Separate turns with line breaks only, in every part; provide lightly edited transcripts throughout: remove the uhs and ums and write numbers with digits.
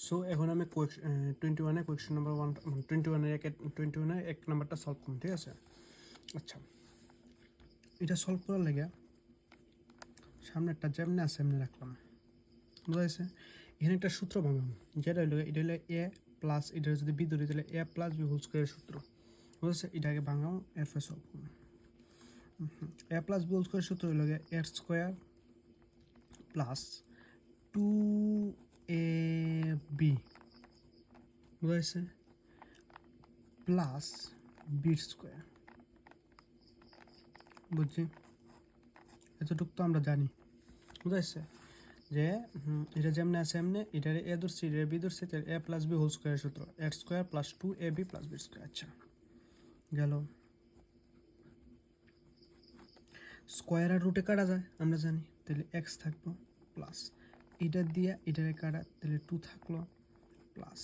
So এখন আমি 21 question number 1 21 এক নাম্বারটা সলভ করুন, ঠিক আছে? আচ্ছা, এটা সলভ করার লাগে সামনে একটা যেমনি আছে এমনি রাখলাম, বুঝা গেছে? এখানে একটা সূত্র ভাঙাম, যেটা হইলো এটা হলো এ প্লাস, এটা যদি বি ধরি তাহলে এ প্লাস বি হোল স্কোয়ারের সূত্র, বুঝেছে? এটাকে ভাঙাও এরপরে সলভ করুন। এ প্লাস বি হোল স্কোয়ারের সূত্র হইলো এর স্কোয়ার প্লাস 2ab, বুঝা গেছে? প্লাস বির স্কোয়ার, বুঝছি? এতটুকু তো আমরা জানি, বুঝা গেছে? যে এটা যেমনি আছে এমনি এটার এ ধরছি, এটা বি ধরছি, তাহলে এ প্লাস বি হোল স্কোয়ারের সূত্র এর square plus 2ab plus B square. আচ্ছা, গেল। স্কোয়ার আর রুটে কাটা যায় আমরা জানি, তাহলে এক্স থাকলো প্লাস এটা দিয়ে এটারে কাটা, তাহলে 2 থাকলো প্লাস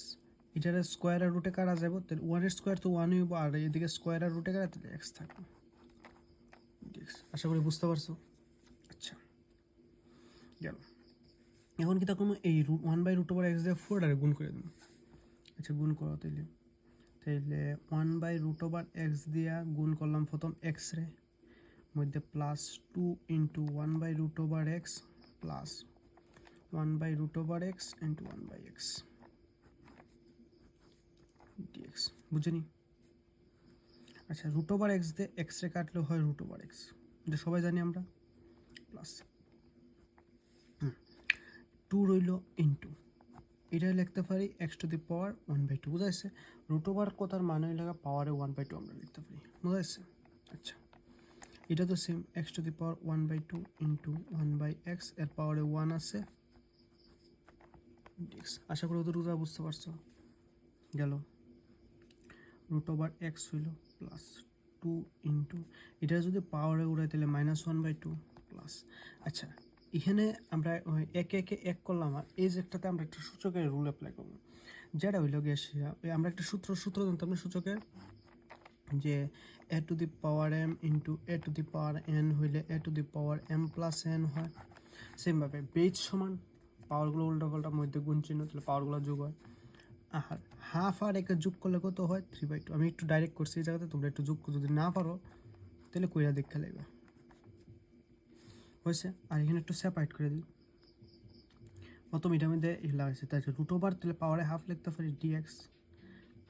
এটারে স্কোয়ার আর রুটে কাটা যাবো, তাহলে 1 এর স্কোয়ার তো 1 হইব, আর এদিকে স্কোয়ার আর রুটে কাটা, তাহলে এক্স থাকলো। আশা করি বুঝতে পারছো। আচ্ছা, গেল। এখন কি তখন এই 1/√x দিয়ে 4টারে গুণ করে দেবো। আচ্ছা, গুণ করো তাইলে 1/√x দিয়া গুণ করলাম প্রথম এক্স রে, মধ্যে plus 2 into 1/√x plus 1/√x into 1/x dx, বুঝিনি? আচ্ছা, √x দিয়ে এক্স রে কাটলে হয় √x, এটা সবাই জানি আমরা, প্লাস 2 রইল ইন্টু এটা লিখতে পারি x⁴ 1/2, বুঝা যাচ্ছে? √ কথার মানে লাগা পাওয়ারে 1/2 আমরা লিখতে পারি, বুঝা যাচ্ছে? আচ্ছা, এটা তো সেম x⁴ 1/2 ইন্টু 1/x, এর পাওয়ারে 1 আছে dx। আশা করি ওদের বুঝতে পারছো। গেল, √x হইল প্লাস 2 ইন্টু এটা যদি পাওয়ারে উড়াই তাহলে -1/2 প্লাস। আচ্ছা, এখানে আমরা একে একে এক করলাম, আর এই যে একটাতে আমরা একটা সূচকের রুল অ্যাপ্লাই করবো, যেটা হইল গিয়ে আমরা একটা সূত্র জানতাম না সূচকের, যে a⁴m ইন্টু a⁴n হইলে a⁴m প্লাস n হয়। সেমভাবে বেজ সমান পাওয়ারগুলো উল্টা পাল্টা মধ্যে গুণ চিহ্ন, তাহলে পাওয়ারগুলো যোগ হয়। আর হাফ আর একে যোগ করলে কত হয় 3/2। আমি একটু ডাইরেক্ট করছি এই জায়গাতে, তোমরা একটু যোগ যদি না পারো তাহলে কইরা দেখে লাগবে, হয়েছে? আর এখানে একটু সেপারেট করে দিই, প্রথম এটার মধ্যে লাগাইছে, তাই √, তাহলে পাওয়ারে হাফ লিখতে পারি dx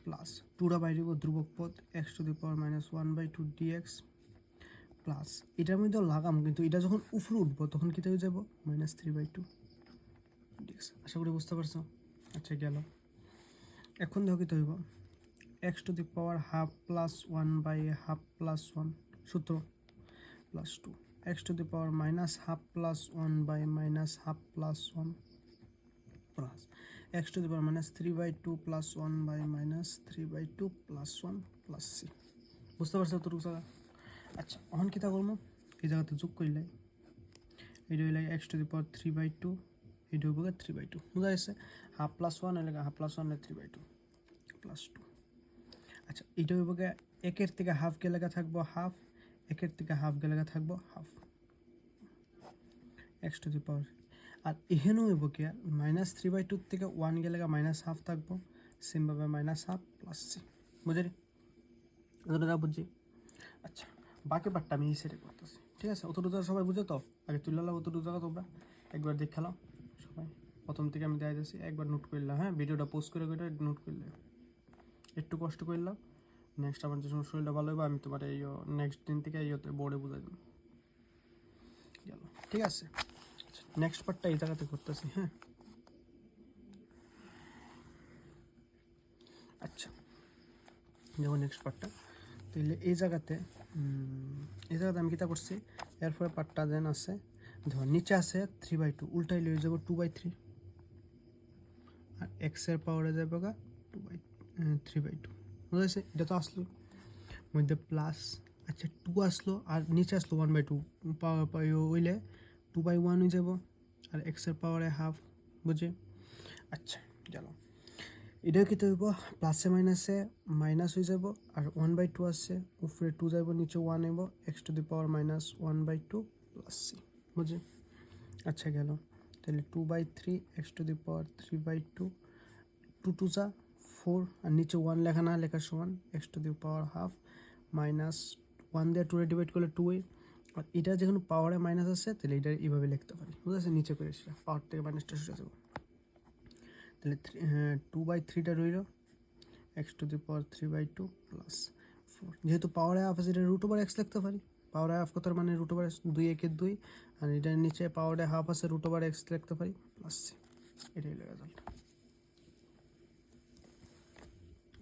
প্লাস 2টা বাইরে ধ্রুবক পদ x⁴ -1/2 dx প্লাস এটার মধ্যে লাগাম, কিন্তু এটা যখন উপরে উঠবো তখন কী হয়ে যাব -3/2 dx। আশা করি বুঝতে পারছো। আচ্ছা, গেল। এখন দেখো কী হইব, x⁴ ½ + 1/2 + 1 সূত্র plus 2 x⁴ -½ + 1/−½ + 1 plus x⁴ -3/2 + 1/−3/2 + 1 plus c। বুঝতে পারছো তো জায়গা? আচ্ছা, এখন কী তা করবো, এই জায়গাতে যোগ করলে এটা হইলে x⁴ 3/2, এটা হইব 3/2, বুঝা গেছে? ½ + 1 হইলে ½ + 1 3/2 প্লাস 2। আচ্ছা, এটা হইব একের থেকে হাফ কে লেখা থাকবো হাফ, একের থেকে হাফ কে লেখা থাকবো হাফ x⁴। আর এখানে হইব কি -3/2 থেকে 1 কে লেখা -½ থাকবো, সেমভাবে -½ প্লাস c, বুঝলি? যা বুঝছি। আচ্ছা, বাকি পার্টটা আমি এই সাইডে করতেছি, ঠিক আছে? অতটুকু জায়গা সবাই বুঝে তো? আগে তুলে নাও অতটুকু জায়গা, তোমরা একবার দেখে নাও সবাই। প্রথম থেকে আমি দেখাই দিচ্ছি, একবার নোট করলাম, হ্যাঁ? ভিডিওটা পোস্ট করে নোট করলে একটু কষ্ট করলাম। নেক্সট আমার যে সময় শরীরটা ভালো হবে আমি তোমার এই নেক্সট দিন থেকে এই বোর্ডে বুঝাই দেবো, গেল, ঠিক আছে? নেক্সট পার্টটা এই জায়গাতে করতেছি, হ্যাঁ? আচ্ছা, যেমন নেক্সট পার্টটা তাহলে এই জায়গাতে আমি কীটা করছি, এরপরে পার্টটা দেন আছে, ধর নিচে আছে 3/2, উল্টাই লয়ে যাব 2/3, আর এক্সের পাওয়ারে যাবে 3/2, বুঝেছে? এটা তো আসলো মধ্যে প্লাস, আচ্ছা 2 আসলো আর নিচে আসলো 1/2, হইলে 2/1 হয়ে যাব, আর এক্সের পাওয়ারে হাফ, বুঝি? আচ্ছা, গেল। এটা কী হইব, প্লাসে মাইনাসে মাইনাস হয়ে যাব, আর 1/2 আসছে, উপরে 2 যাব, নিচে 1 হইব, x⁴ -1/2 প্লাস c, বুঝি? আচ্ছা, গেল। তাহলে 2/3 x⁴ 3/2 টু টু যা 4 আর নিচে 1 লেখা না লেখার সমান x to the power half minus 1 দিয়ে 2 ডিভাইড করলে 2a, আর এটা যেখানে পাওয়ারে মাইনাস আছে তাহলে এটা এইভাবে লিখতে পারি, বুঝেছে? নিচে করে পাওয়ার থেকে মাইনাসটা সরে যাবো, তাহলে 2/3টা রইল x to the power 3/2 plus 4, যেহেতু পাওয়ারে হাফ আছে এটা রুট ওভার এক্স লিখতে পারি, পাওয়ারে হাফ কত মানে রুট ওভার 2 একে 2, আর এটার নিচে পাওয়ারে হাফ আছে রুট ওভার এক্স লিখতে পারি প্লাস সি, এটাই হলো রেজাল্ট।